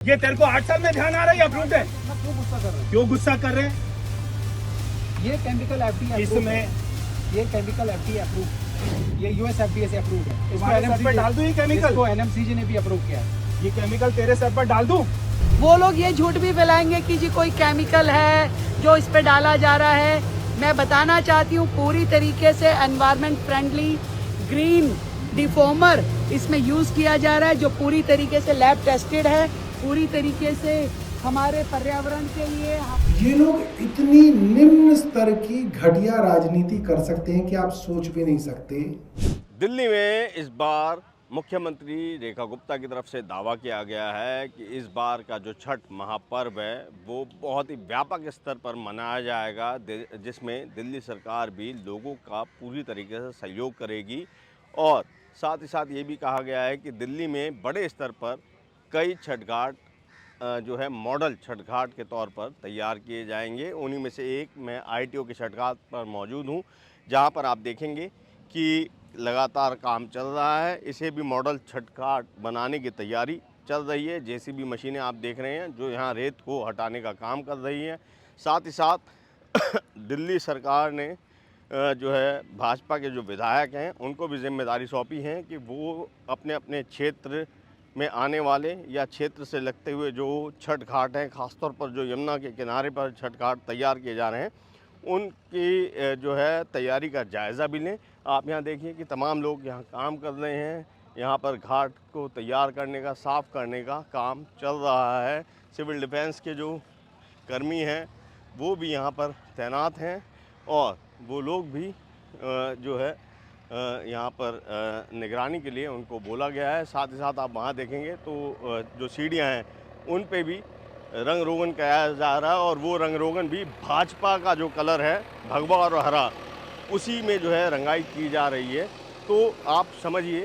ये तेरे को 8 साल में ध्यान आ रहा है या अप्रूव्ड है? क्यों गुस्सा कर रहे हैं? क्यों गुस्सा कर रहे हैं? ये केमिकल एफडीए इसमें ये केमिकल एफडीए अप्रूव, ये यूएस एफडीए से अप्रूव है। इसको तुम्हारे सर पे डाल दूं ये केमिकल? इसको एनएमसीजी ने भी अप्रूव किया है। ये केमिकल तेरे सर पर डाल दूं? वो लोग ये झूठ भी फैलाएंगे कि जी कोई केमिकल है जो इस पे डाला जा रहा है। मैं बताना चाहती हूँ पूरी तरीके से एनवायरनमेंट फ्रेंडली ग्रीन डिफॉर्मर इसमें यूज किया जा रहा है, जो पूरी तरीके से लैब टेस्टेड है, पूरी तरीके से हमारे पर्यावरण के लिए। ये लोग इतनी निम्न स्तर की घटिया राजनीति कर सकते हैं कि आप सोच भी नहीं सकते। दिल्ली में इस बार मुख्यमंत्री रेखा गुप्ता की तरफ से दावा किया गया है कि इस बार का जो छठ महापर्व है वो बहुत ही व्यापक स्तर पर मनाया जाएगा, जिसमें दिल्ली सरकार भी लोगों का पूरी तरीके से सहयोग करेगी। और साथ ही साथ ये भी कहा गया है कि दिल्ली में बड़े स्तर पर कई छठ घाट जो है मॉडल छठ घाट के तौर पर तैयार किए जाएंगे। उन्हीं में से एक मैं आईटीओ के छठ घाट पर मौजूद हूँ, जहाँ पर आप देखेंगे कि लगातार काम चल रहा है। इसे भी मॉडल छठ घाट बनाने की तैयारी चल रही है। जेसीबी मशीनें आप देख रहे हैं जो यहाँ रेत को हटाने का काम कर रही हैं। साथ ही साथ दिल्ली सरकार ने जो है भाजपा के जो विधायक हैं उनको भी जिम्मेदारी सौंपी है कि वो अपने अपने क्षेत्र में आने वाले या क्षेत्र से लगते हुए जो छठ घाट हैं, ख़ासतौर पर जो यमुना के किनारे पर छठ घाट तैयार किए जा रहे हैं, उनकी जो है तैयारी का जायज़ा भी लें। आप यहाँ देखिए कि तमाम लोग यहाँ काम कर रहे हैं। यहाँ पर घाट को तैयार करने का, साफ़ करने का काम चल रहा है। सिविल डिफेंस के जो कर्मी हैं वो भी यहाँ पर तैनात हैं और वो लोग भी जो है यहाँ पर निगरानी के लिए उनको बोला गया है। साथ ही साथ आप वहाँ देखेंगे तो जो सीढ़ियाँ हैं उन पे भी रंग रोगन किया जा रहा है और वो रंग रोगन भी भाजपा का जो कलर है भगवा और हरा, उसी में जो है रंगाई की जा रही है। तो आप समझिए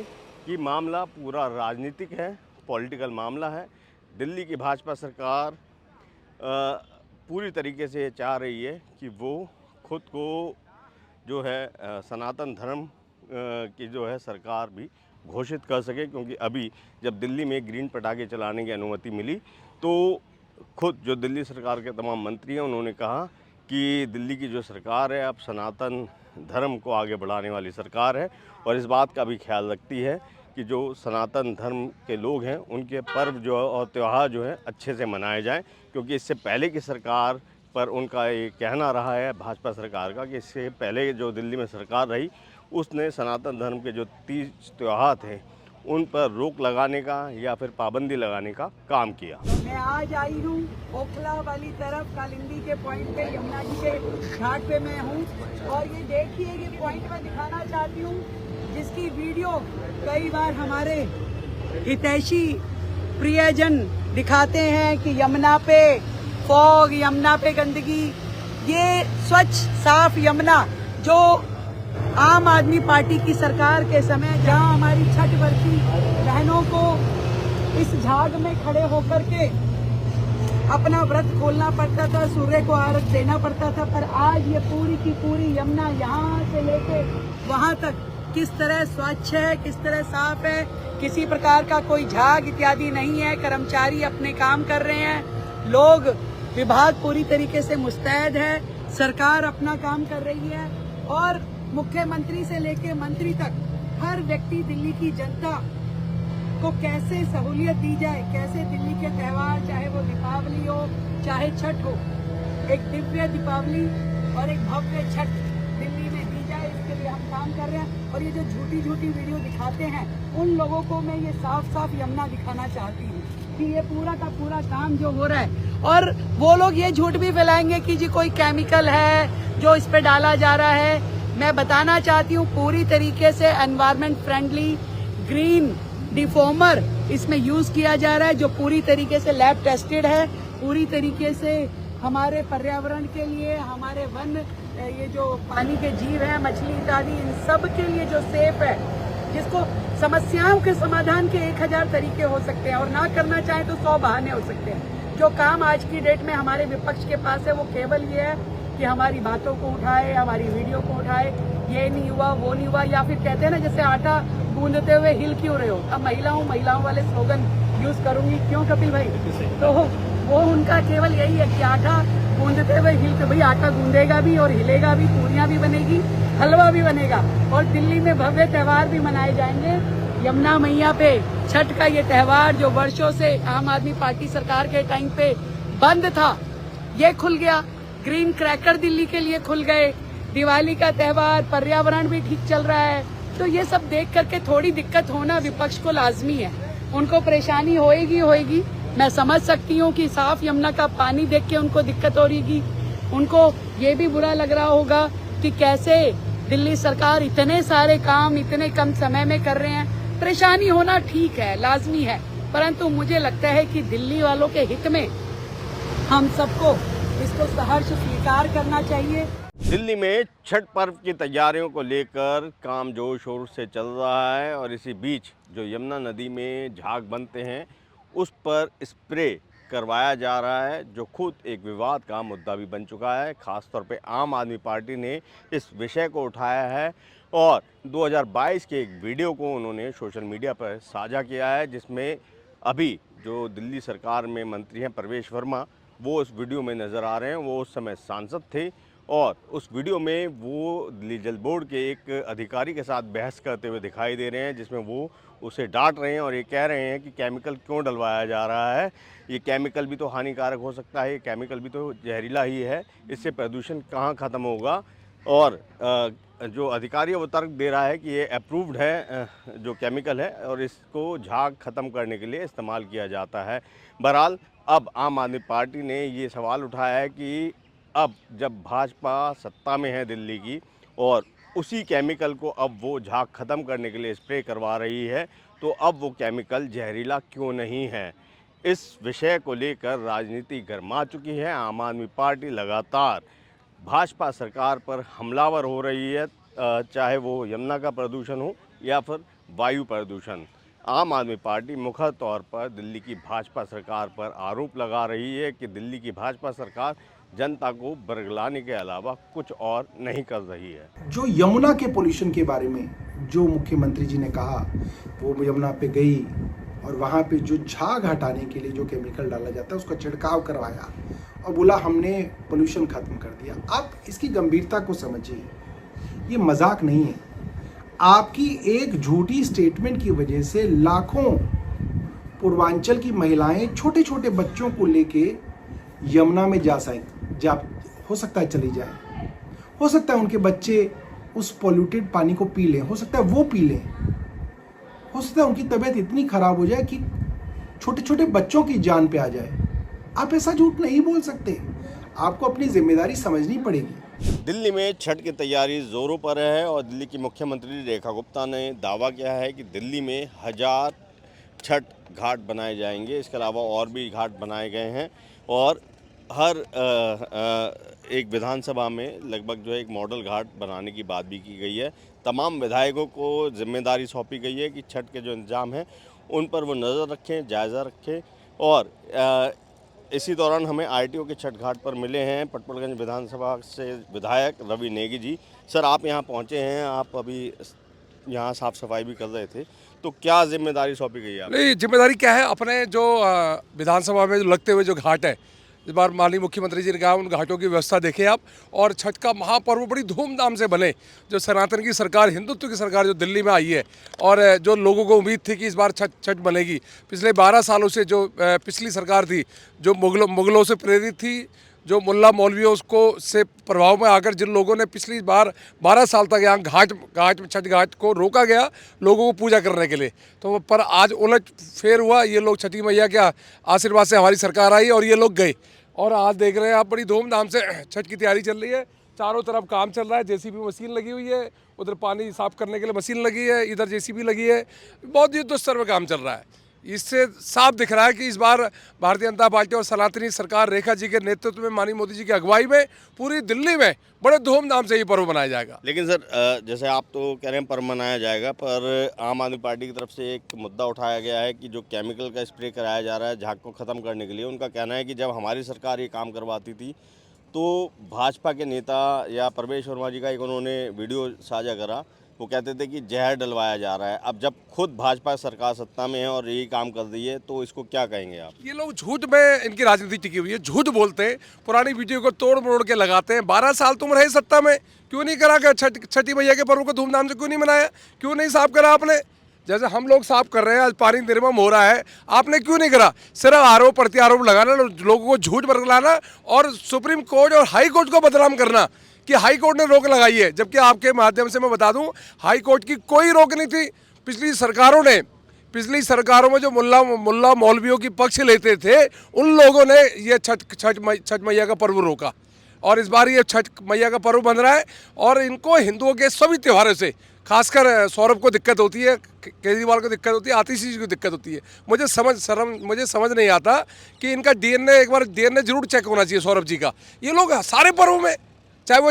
कि मामला पूरा राजनीतिक है, पॉलिटिकल मामला है। दिल्ली की भाजपा सरकार पूरी तरीके से चाह रही है कि वो खुद को जो है सनातन धर्म की जो है सरकार भी घोषित कर सके, क्योंकि अभी जब दिल्ली में ग्रीन पटाखे चलाने की अनुमति मिली तो खुद जो दिल्ली सरकार के तमाम मंत्री हैं उन्होंने कहा कि दिल्ली की जो सरकार है अब सनातन धर्म को आगे बढ़ाने वाली सरकार है और इस बात का भी ख्याल रखती है कि जो सनातन धर्म के लोग हैं उनके पर्व जो और त्यौहार जो है अच्छे से मनाए जाएं, क्योंकि इससे पहले की सरकार पर उनका ये कहना रहा है भाजपा सरकार का कि इससे पहले जो दिल्ली में सरकार रही उसने सनातन धर्म के जो 30 त्यौहार थे उन पर रोक लगाने का या फिर पाबंदी लगाने का काम किया। मैं आज आई हूँ ओखला वाली तरफ, कालिंदी के पॉइंट पे, यमुना जी के घाट पे मैं हूँ और ये देखिए ये पॉइंट मैं दिखाना चाहती हूँ जिसकी वीडियो कई बार हमारे हितैषी प्रियजन दिखाते हैं कि यमुना पे फॉग, यमुना पे गंदगी। ये स्वच्छ साफ यमुना जो आम आदमी पार्टी की सरकार के समय जहां हमारी छठ वर्ती बहनों को इस झाग में खड़े होकर के अपना व्रत खोलना पड़ता था, सूर्य को अर्घ देना पड़ता था, पर आज ये पूरी की पूरी यमुना यहाँ से लेके वहां तक किस तरह स्वच्छ है, किस तरह साफ है, किसी प्रकार का कोई झाग इत्यादि नहीं है। कर्मचारी अपने काम कर रहे हैं, लोग विभाग पूरी तरीके से मुस्तैद है, सरकार अपना काम कर रही है और मुख्यमंत्री से लेके मंत्री तक हर व्यक्ति दिल्ली की जनता को कैसे सहूलियत दी जाए, कैसे दिल्ली के त्यौहार, चाहे वो दीपावली हो चाहे छठ हो, एक दिव्य दीपावली और एक भव्य छठ दिल्ली में दी जाए, इसके लिए हम काम कर रहे हैं। और ये जो झूठी झूठी वीडियो दिखाते हैं उन लोगों को मैं ये साफ साफ यमुना दिखाना चाहती हूँ कि ये पूरा का पूरा काम जो हो रहा है। और वो लोग ये झूठ भी फैलाएंगे कि जी कोई केमिकल है जो इस पे डाला जा रहा है। मैं बताना चाहती हूँ पूरी तरीके से एनवायरनमेंट फ्रेंडली ग्रीन डिफॉर्मर इसमें यूज किया जा रहा है, जो पूरी तरीके से लैब टेस्टेड है, पूरी तरीके से हमारे पर्यावरण के लिए, हमारे वन, ये जो पानी के जीव है, मछली इत्यादि, इन सब के लिए जो सेफ है, जिसको समस्याओं के समाधान के 1000 तरीके हो सकते हैं और ना करना चाहे तो 100 बहाने हो सकते हैं। जो काम आज की डेट में हमारे विपक्ष के पास है वो केवल ये है कि हमारी बातों को उठाए, हमारी वीडियो को उठाए, ये नहीं हुआ वो नहीं हुआ, या फिर कहते हैं ना जैसे आटा गूंदते हुए हिल क्यों रहे हो। अब महिलाओं वाले स्लोगन यूज करूंगी। क्यों कपिल भाई? तो वो उनका केवल यही है कि आटा गूंदते हुए हिलते, भाई आटा गूंदेगा भी और हिलेगा भी, पूरियां भी बनेगी, हलवा भी बनेगा। और दिल्ली में भव्य त्योहार भी मनाए जाएंगे। यमुना मैया पे छठ का ये त्योहार जो वर्षों से आम आदमी पार्टी सरकार के टाइम पे बंद था, ये खुल गया। ग्रीन क्रैकर दिल्ली के लिए खुल गए। दिवाली का त्योहार, पर्यावरण भी ठीक चल रहा है। तो ये सब देख करके थोड़ी दिक्कत होना विपक्ष को लाजमी है। उनको परेशानी होएगी। मैं समझ सकती हूँ कि साफ यमुना का पानी देख के उनको दिक्कत हो रही। उनको ये भी बुरा लग रहा होगा कि कैसे दिल्ली सरकार इतने सारे काम इतने कम समय में कर रहे हैं। परेशानी होना ठीक है, लाजमी है, परंतु मुझे लगता है कि दिल्ली वालों के हित में हम सबको इसको सहर्ष स्वीकार करना चाहिए। दिल्ली में छठ पर्व की तैयारियों को लेकर काम जोर शोर से चल रहा है और इसी बीच जो यमुना नदी में झाग बनते हैं उस पर स्प्रे करवाया जा रहा है, जो खुद एक विवाद का मुद्दा भी बन चुका है। खासतौर पे आम आदमी पार्टी ने इस विषय को उठाया है और 2022 के एक वीडियो को उन्होंने सोशल मीडिया पर साझा किया है, जिसमें अभी जो दिल्ली सरकार में मंत्री हैं प्रवेश वर्मा, वो उस वीडियो में नज़र आ रहे हैं। वो उस समय सांसद थे और उस वीडियो में वो दिल्ली जल बोर्ड के एक अधिकारी के साथ बहस करते हुए दिखाई दे रहे हैं, जिसमें वो उसे डांट रहे हैं और ये कह रहे हैं कि केमिकल क्यों डलवाया जा रहा है, ये केमिकल भी तो हानिकारक हो सकता है, ये केमिकल भी तो जहरीला ही है, इससे प्रदूषण कहाँ ख़त्म होगा। और जो अधिकारी है वो तर्क दे रहा है कि ये अप्रूव्ड है जो केमिकल है और इसको झाग ख़त्म करने के लिए इस्तेमाल किया जाता है। बहरहाल अब आम आदमी पार्टी ने ये सवाल उठाया है कि अब जब भाजपा सत्ता में है दिल्ली की और उसी केमिकल को अब वो झाग ख़त्म करने के लिए स्प्रे करवा रही है, तो अब वो केमिकल जहरीला क्यों नहीं है। इस विषय को लेकर राजनीति गरमा चुकी है। आम आदमी पार्टी लगातार भाजपा सरकार पर हमलावर हो रही है, चाहे वो यमुना का प्रदूषण हो या फिर वायु प्रदूषण। आम आदमी पार्टी मुख्य तौर पर दिल्ली की भाजपा सरकार पर आरोप लगा रही है कि दिल्ली की भाजपा सरकार जनता को बरगलाने के अलावा कुछ और नहीं कर रही है। जो यमुना के पोल्यूशन के बारे में जो मुख्यमंत्री जी ने कहा, वो यमुना पे गई और वहाँ पे जो झाग हटाने के लिए जो केमिकल डाला जाता है उसका छिड़काव करवाया और बोला हमने पोल्यूशन खत्म कर दिया। आप इसकी गंभीरता को समझिए, ये मजाक नहीं है। आपकी एक झूठी स्टेटमेंट की वजह से लाखों पूर्वांचल की महिलाएं छोटे छोटे बच्चों को लेके यमुना में जा हो सकता है चली जाए, हो सकता है उनके बच्चे उस पॉल्यूटेड पानी को पी लें, हो सकता है वो पी लें, हो सकता है उनकी तबीयत इतनी खराब हो जाए कि छोटे छोटे बच्चों की जान पे आ जाए। आप ऐसा झूठ नहीं बोल सकते, आपको अपनी जिम्मेदारी समझनी पड़ेगी। दिल्ली में छठ की तैयारी जोरों पर है और दिल्ली की मुख्यमंत्री रेखा गुप्ता ने दावा किया है कि दिल्ली में 1000 छठ घाट बनाए जाएंगे। इसके अलावा और भी घाट बनाए गए हैं और हर एक विधानसभा में लगभग जो है एक मॉडल घाट बनाने की बात भी की गई है। तमाम विधायकों को जिम्मेदारी सौंपी गई है कि छठ के जो इंतजाम हैं उन पर वो नज़र रखें, जायज़ा रखें। और इसी दौरान हमें आरटीओ के छठ घाट पर मिले हैं पटपड़गंज विधानसभा से विधायक रवि नेगी जी। सर, आप यहाँ पहुँचे हैं, आप अभी यहाँ साफ़ सफाई भी कर रहे थे, तो क्या जिम्मेदारी सौंपी गई है? नहीं, जिम्मेदारी क्या है, अपने जो विधानसभा में जो लगते हुए जो घाट है, इस बार माननीय मुख्यमंत्री जी ने कहा उन घाटों की व्यवस्था देखें आप, और छठ का महापर्व बड़ी धूमधाम से बने। जो सनातन की सरकार, हिंदुत्व की सरकार जो दिल्ली में आई है और जो लोगों को उम्मीद थी कि इस बार छठ बनेगी, पिछले 12 सालों से जो पिछली सरकार थी जो मुगलों से प्रेरित थी, जो मुल्ला मौलवियों उसको से प्रभाव में आकर जिन लोगों ने पिछली बार 12 साल तक यहाँ छठ घाट को रोका गया लोगों को पूजा करने के लिए, तो पर आज उलट फेर हुआ। ये लोग छठी मैया के आशीर्वाद से हमारी सरकार आई और ये लोग गए, और आज देख रहे हैं आप बड़ी धूमधाम से छठ की तैयारी चल रही है। चारों तरफ काम चल रहा है, जेसीबी मशीन लगी हुई है, उधर पानी साफ करने के लिए मशीन लगी है, इधर जेसीबी लगी है, बहुत युद्ध स्तर पर काम चल रहा है। इससे साफ दिख रहा है कि इस बार भारतीय जनता पार्टी और सनातनी सरकार रेखा जी के नेतृत्व में, माननीय मोदी जी की अगुवाई में पूरी दिल्ली में बड़े धूमधाम से ये पर्व मनाया जाएगा। लेकिन सर, जैसे आप तो कह रहे हैं पर्व मनाया जाएगा, पर आम आदमी पार्टी की तरफ से एक मुद्दा उठाया गया है कि जो केमिकल का स्प्रे कराया जा रहा है झाग को ख़त्म करने के लिए, उनका कहना है कि जब हमारी सरकार ये काम करवाती थी तो भाजपा के नेता या प्रवेश वर्मा जी का एक उन्होंने वीडियो साझा करा वो कहते थे कि जहर डलवाया जा रहा है। अब जब खुद भाजपा सरकार सत्ता में है और यही काम कर रही है तो इसको क्या कहेंगे आप? ये लोग झूठ में इनकी राजनीति टिकी हुई है, झूठ बोलते हैं, पुरानी वीडियो को तोड़ मरोड़ के लगाते हैं। 12 साल तुम रहे सत्ता में, क्यों नहीं करा कर छठी मैया के पर्व को धूमधाम से क्यों नहीं मनाया, क्यों नहीं साफ करा आपने? जैसे हम लोग साफ कर रहे हैं, आज पानी निर्मम हो रहा है, आपने क्यों नहीं करा? सिर्फ आरोप प्रत्यारोप लगाना, लोगों को झूठ बरगलाना और सुप्रीम कोर्ट और हाई कोर्ट को बदनाम करना कि हाई कोर्ट ने रोक लगाई है, जबकि आपके माध्यम से मैं बता दूं हाई कोर्ट की कोई रोक नहीं थी। पिछली सरकारों में जो मुल्ला मौलवियों की पक्ष लेते थे उन लोगों ने ये छठ मैया का पर्व रोका, और इस बार ये छठ मैया का पर्व बन रहा है। और इनको हिंदुओं के सभी त्योहारों से, खासकर सौरभ को दिक्कत होती है, केजरीवाल को दिक्कत होती है, आतिशी जी को दिक्कत होती है। मुझे समझ नहीं आता कि इनका डीएनए एक बार जरूर चेक होना चाहिए सौरभ जी का। ये लोग सारे पर्वों में, चाहे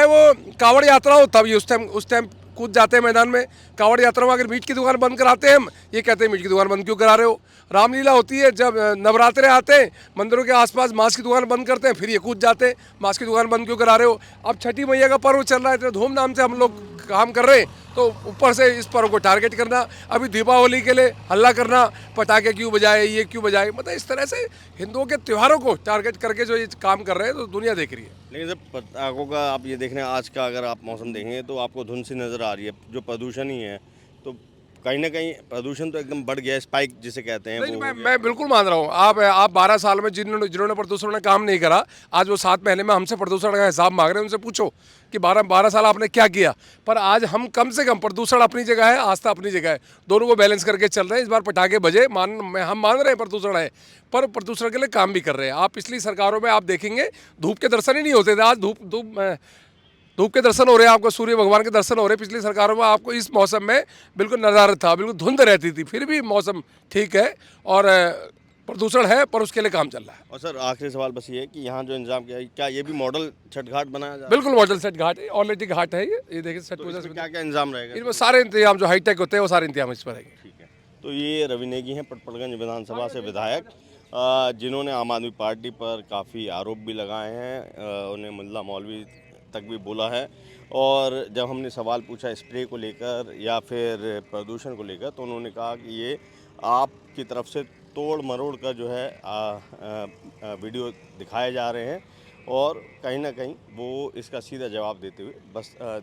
वो कांवड़ यात्रा हो तब ये उस टाइम कूद जाते हैं मैदान में। कांवड़ यात्रा में अगर मीट की दुकान बंद कराते हैं हम, ये कहते हैं मीट की दुकान बंद क्यों करा रहे हो। रामलीला होती है, जब नवरात्रे आते हैं, मंदिरों के आसपास मांस की दुकान बंद करते हैं, फिर ये कूद जाते हैं मांस की दुकान बंद क्यों करा रहे हो। अब छठी मैया का पर्व चल रहा है, इतने धूमधाम से हम लोग काम कर रहे हैं, तो ऊपर से इस पर्व को टारगेट करना, अभी दीपावली के लिए हल्ला करना, पटाखे क्यों बजाए, ये क्यों बजाए, मतलब इस तरह से हिंदुओं के त्योहारों को टारगेट करके जो ये काम कर रहे हैं तो दुनिया देख रही है। लेकिन जब पटाखों का आप ये देख रहे हैं, आज का अगर आप मौसम देखेंगे तो आपको धुंध सी नज़र आ रही है, जो प्रदूषण ही है, तो कहीं ना कहीं प्रदूषण तो एकदम बढ़ गया, स्पाइक जिसे कहते हैं। नहीं, मैं बिल्कुल मान रहा हूँ। आप 12 साल में जिन्होंने प्रदूषण में काम नहीं करा, आज वो 7 महीने में हमसे प्रदूषण का हिसाब मांग रहे हैं। उनसे पूछो कि 12 साल आपने क्या किया। पर आज हम कम से कम, प्रदूषण अपनी जगह है, आस्था अपनी जगह है, दोनों को बैलेंस करके चल रहे हैं। इस बार पटाखे बजे, हम मान रहे हैं प्रदूषण है, पर प्रदूषण के लिए काम भी कर रहे हैं। आप पिछली सरकारों में आप देखेंगे धूप के दर्शन ही नहीं होते थे, आज धूप के दर्शन हो रहे हैं, आपको सूर्य भगवान के दर्शन हो रहे हैं। पिछली सरकारों में आपको इस मौसम में बिल्कुल नज़ारा था, बिल्कुल धुंध रहती थी, फिर भी मौसम ठीक है और प्रदूषण है, पर उसके लिए काम चल रहा है। और सर आखिरी सवाल बस ये है कि यहाँ जो इंतजाम किया है, क्या ये भी मॉडल छठ घाट बनाया जा रहा है? बिल्कुल मॉडल छठ घाट है, ऑलरेडी घाट है ये देखिए छठ पूजा से क्या क्या इंतजाम रहेगा? इनमें सारे इंतजाम जो हाईटेक होते हैं वो सारे इंतजाम इस पर रहेंगे। ठीक है, तो ये रवि नेगी हैं, पटपड़गंज विधानसभा से विधायक, जिन्होंने आम आदमी पार्टी पर काफ़ी आरोप भी लगाए हैं, उन्हें मुल्ला मौलवी तक भी बोला है। और जब हमने सवाल पूछा स्प्रे को लेकर या फिर प्रदूषण को लेकर, तो उन्होंने कहा कि ये आपकी तरफ से तोड़ मरोड़ कर जो है वीडियो दिखाए जा रहे हैं, और कहीं ना कहीं वो इसका सीधा जवाब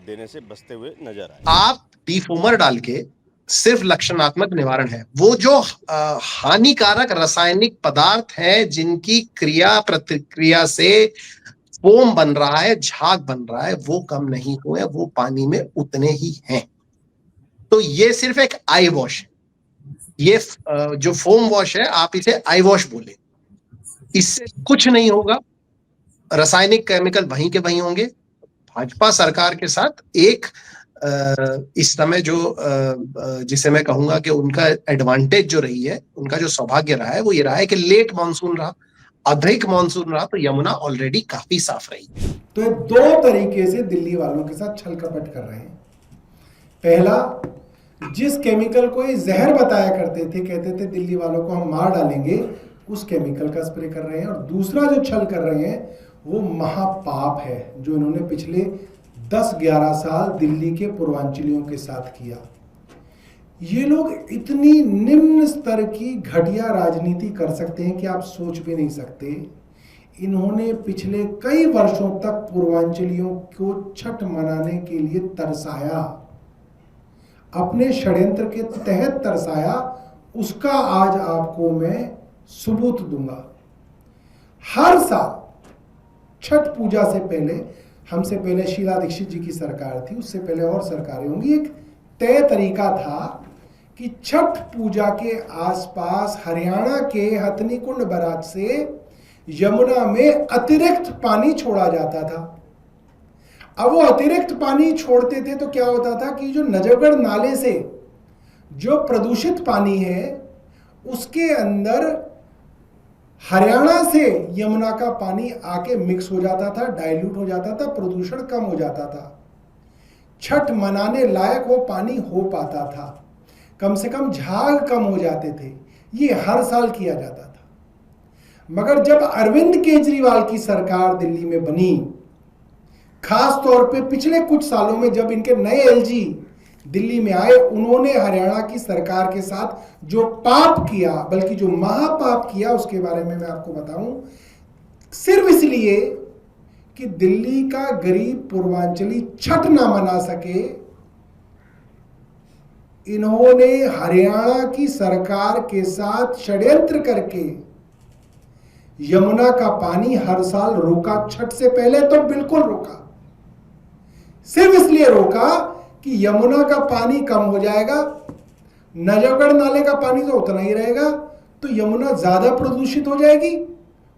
देने से बचते हुए नजर आए। आप डिफोमर डाल के सिर्फ लक्षणात्मक निवारण है, वो जो हानिकारक रासायनिक पदार्थ हैं जिनकी क्रिया प्रतिक्रिया से फोम बन रहा है, झाग बन रहा है, वो कम नहीं हुए, वो पानी में उतने ही हैं। तो ये सिर्फ एक आई वॉश है, ये जो फोम वॉश है आप इसे आई वॉश बोले, इससे कुछ नहीं होगा। रासायनिक केमिकल वहीं के वहीं होंगे। भाजपा सरकार के साथ एक इस समय जो जिसे मैं कहूंगा कि उनका एडवांटेज जो रही है, उनका जो सौभाग्य रहा है, वो ये रहा है कि लेट मानसून रहा, अधिक मानसून रहा, तो यमुना ऑलरेडी काफी साफ रही। तो ये 2 तरीके से दिल्ली वालों के साथ छल कपट कर रहे हैं। पहला, जिस केमिकल को ये जहर बताया करते थे, कहते थे दिल्ली वालों को हम मार डालेंगे, उस केमिकल का स्प्रे कर रहे हैं। और दूसरा जो छल कर रहे हैं वो महापाप है, जो इन्होंने पिछले 10-11 साल दिल्ली के पूर्वांचलियों के साथ किया। ये लोग इतनी निम्न स्तर की घटिया राजनीति कर सकते हैं कि आप सोच भी नहीं सकते। इन्होंने पिछले कई वर्षों तक पूर्वांचलियों को छठ मनाने के लिए तरसाया, अपने षड्यंत्र के तहत तरसाया। उसका आज आपको मैं सबूत दूंगा। हर साल छठ पूजा से पहले, हमसे पहले शीला दीक्षित जी की सरकार थी, उससे पहले और सरकारें होंगी, एक तय तरीका था कि छठ पूजा के आसपास हरियाणा के हथनी कुंड बराज से यमुना में अतिरिक्त पानी छोड़ा जाता था। अब वो अतिरिक्त पानी छोड़ते थे तो क्या होता था कि जो नजफगढ़ नाले से जो प्रदूषित पानी है उसके अंदर हरियाणा से यमुना का पानी आके मिक्स हो जाता था, डाइल्यूट हो जाता था, प्रदूषण कम हो जाता था, छठ मनाने लायक वो पानी हो पाता था, कम से कम झाग कम हो जाते थे। ये हर साल किया जाता था। मगर जब अरविंद केजरीवाल की सरकार दिल्ली में बनी, खास तौर पे पिछले कुछ सालों में जब इनके नए एलजी दिल्ली में आए, उन्होंने हरियाणा की सरकार के साथ जो पाप किया, बल्कि जो महापाप किया, उसके बारे में मैं आपको बताऊं। सिर्फ इसलिए कि दिल्ली का गरीब पूर्वांचली छठ ना मना सके, इन्होंने हरियाणा की सरकार के साथ षड्यंत्र करके यमुना का पानी हर साल रोका। छठ से पहले तो बिल्कुल रोका, सिर्फ इसलिए रोका कि यमुना का पानी कम हो जाएगा, नजफगढ़ नाले का पानी तो उतना ही रहेगा, तो यमुना ज्यादा प्रदूषित हो जाएगी,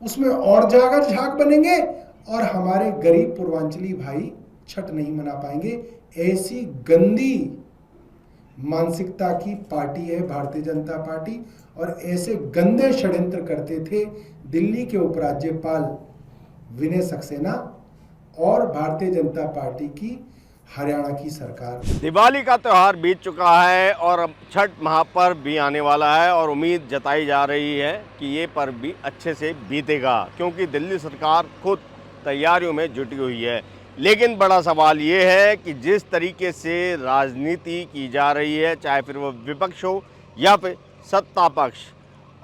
उसमें और ज्यादा झाग बनेंगे और हमारे गरीब पूर्वांचली भाई छठ नहीं मना पाएंगे। ऐसी गंदी मानसिकता की पार्टी है भारतीय जनता पार्टी, और ऐसे गंदे षड्यंत्र करते थे दिल्ली के उपराज्यपाल विनय सक्सेना और भारतीय जनता पार्टी की हरियाणा की सरकार। दिवाली का त्यौहार बीत चुका है और अब छठ महापर्व भी आने वाला है और उम्मीद जताई जा रही है कि ये पर्व भी अच्छे से बीतेगा, क्योंकि दिल्ली सरकार खुद तैयारियों में जुटी हुई है। लेकिन बड़ा सवाल ये है कि जिस तरीके से राजनीति की जा रही है, चाहे फिर वो विपक्ष हो या फिर सत्ता पक्ष,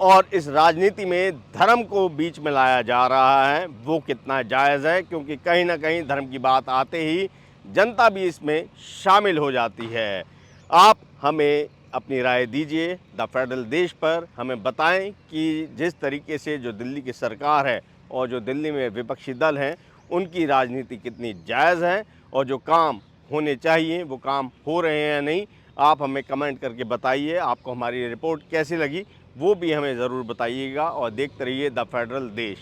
और इस राजनीति में धर्म को बीच में लाया जा रहा है, वो कितना जायज़ है, क्योंकि कहीं ना कहीं धर्म की बात आते ही जनता भी इसमें शामिल हो जाती है। आप हमें अपनी राय दीजिए द फेडरल देश पर, हमें बताएं कि जिस तरीके से जो दिल्ली की सरकार है और जो दिल्ली में विपक्षी दल हैं, उनकी राजनीति कितनी जायज़ है और जो काम होने चाहिए वो काम हो रहे हैं या नहीं। आप हमें कमेंट करके बताइए। आपको हमारी रिपोर्ट कैसी लगी वो भी हमें ज़रूर बताइएगा, और देखते रहिए द फेडरल देश।